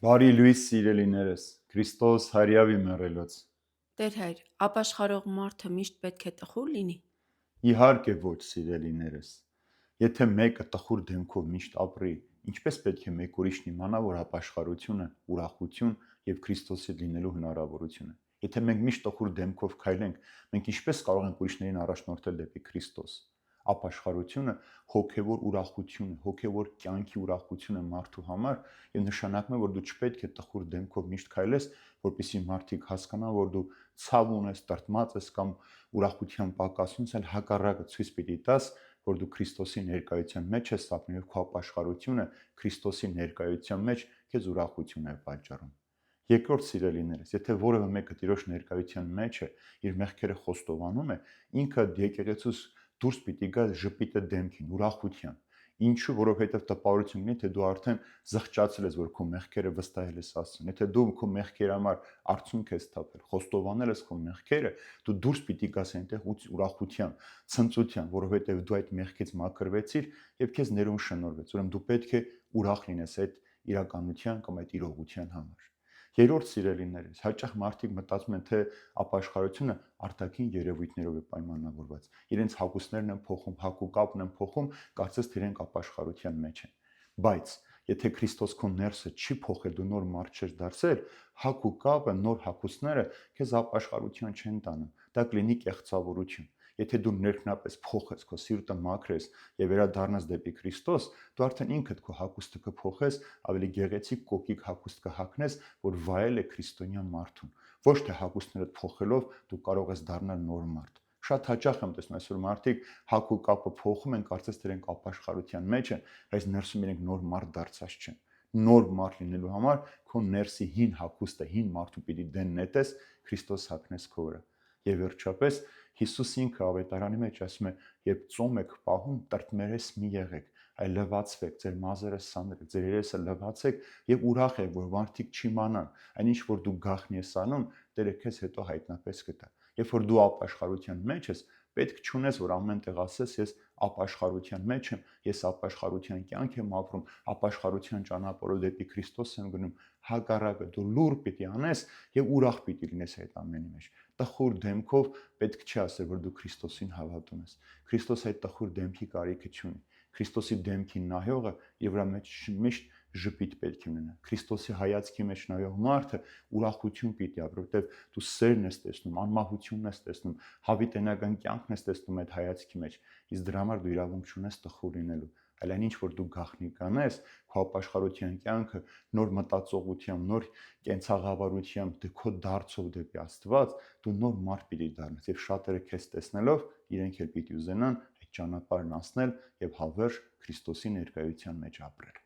Բարի լույս սիրելիներս, Քրիստոս հարյավի մեռելոց։ Տեր հայր, ապաշխարող մարդը միշտ պետք է տխուր լինի։ Իհարկե ոչ սիրելիներս։ Եթե մեկը տխուր դեմքով միշտ ապրի, ինչպես պետք է մեկ ուրիշն իմանա, որ ապաշխարությունը, ուրախություն եւ Քրիստոսի լինելու հնարավորություն է։ Եթե մենք միշտ տխուր դեմքով քայլենք, մենք ինչպես կարող ենք ուրիշներին առաջնորդել դեպի Քրիստոս։ Ապաշխարությունը հոգևոր ուրախություն է, հոգևոր կյանքի ուրախություն է մարդու համար եւ նշանակում է, որ դու չպետք է տխուր դեմքով միշտ քայլես, որպեսզի մարդիկ հասկանան, որ դու ցավ ունես, տրտմած ես կամ ուրախության պակաս ունես, այլ հակառակը ցույց պիտի տաս, որ դու Քրիստոսի ներկայության մեջ ես ապրում եւ քո ապաշխարությունը Քրիստոսի ներկայության մեջ քեզ ուրախություն է պատճառում։ Երկրորդ սիրելիներս, եթե որևէ մեկը Տիրոջ ներկայության մեջ է, իր մեղքերը խոստովանում է, ինքը եկեղեցուց դուրս պիտի գա ժպիտը դեմքին, ուրախության։ Ինչու, որովհետև տպավորություն ունի, թե դու արդեն զղջացել ես, որ քո մեղքերը վստահել ես Աստծուն։ Եթե դու քո մեղքերի համար արցունք ես թափել, խոստովանել ես քո մեղքերը, դու դուրս պիտի գաս այնտեղ ուրախության, ցնծության, որովհետև դու այդ մեղքից մաքրվեցիր եւ քեզ ներում շնորհվեց։ Ուրեմն դու պետք է ուրախ լինես այդ իրականության կամ այդ իրողության համար։ Երրորդ սիրելիներս, հաճախ մարդիկ մտածում են, թե ապաշխարությունը արտաքին երևույթներով է պայմանավորված։ Իրենց հագուստներն են փոխում, հագուկապն են փոխում, կարծես թե իրենք ապաշխարության մեջ են։ Բայց եթե Քրիստոս քո ներսը չի փոխել, դու նոր մարդ չես դարձել, հագուկապը, նոր հագուստները քեզ ապաշխարության չեն տանում։ Դա կլինի կեղծավորություն։ Եթե դու ներքնապես փոխես, քո սիրտը մաքրես եւ վերադառնաս դեպի Քրիստոս, դու արդեն ինքդ քո հագուստը կփոխես, ավելի գեղեցիկ կոկիկ հագուստ կհագնես, որ վայել է քրիստոնյա մարդուն։ Ոչ թե հագուստներդ փոխելով դու կարող ես դառնալ նոր մարդ։ Շատ հաճախ եմ տեսնում այսօր մարդիկ հագու կապը փոխում են, կարծես թե իրենք ապաշխարության մեջ են, բայց ներսում իրենք նոր մարդ դարձած չեն։ Նոր մարդ լինելու համար քո ներսի հին հագուստը, հին մարդու պիտի դեն նետես, Քրիստոս հագնես քո վրա։ Եվ վերջապես Հիսուս ինքը ավետարանի մեջ ասում է, երբ ծոմ եք պահում, տրտմերես մի եղեք, այլ լվացվեք, ձեր մազերը սանրեք, ձեր երեսը լվացեք եւ ուրախ եք, որ մարդիկ չիմանան, այնինչ որ դու գախնի ես անում, Տերը քեզ հետո հայտնապես կտա։ Երբ որ դու ապաշխարության մեջ ես, պետք չունես, որ ամեն տեղ ասես, ես ապաշխարության մեջ եմ, ես ապաշխարության կյանք եմ ապրում, ապաշխարության ճանապարհով դեպի Քրիստոս եմ գնում, հակառակը դու լուր պիտի անես եւ ուրախ պիտի լինես այդ ամենի մեջ։ Տխուր դեմքով պետք չի ասել, որ դու Քրիստոսին հավատում ես։ Քրիստոս այդ տխուր դեմքի կարիքը չունի։ Քրիստոսի դեմքին նայողը եւ վրա մեջ միշտ ժպիտ պետք է ունենա։ Քրիստոսի հայացքի մեջ նայող մարդը ուրախություն պիտի ապրի, որտեղ դու սերն ես տեսնում, անմահությունն ես տեսնում, հավիտենական կյանքն ես տեսնում այդ հայացքի մեջ։ Իսկ դրա համար դու իրավունք չունես տխուր լինելու, այլ այնինչ որ դու գախնի կանես, քո ապաշխարության կյանքը նոր մտածողությամբ, նոր կենցաղավարությամբ, քո դարձով դեպի Աստված, դու նոր մարդ պիտի դառնաս եւ շատերը քեզ տեսնելով իրենք էլ պիտի ուզենան այդ ճանապարհն անցնել եւ հավերժ Քրիստոսի ներկայության մեջ ապրել։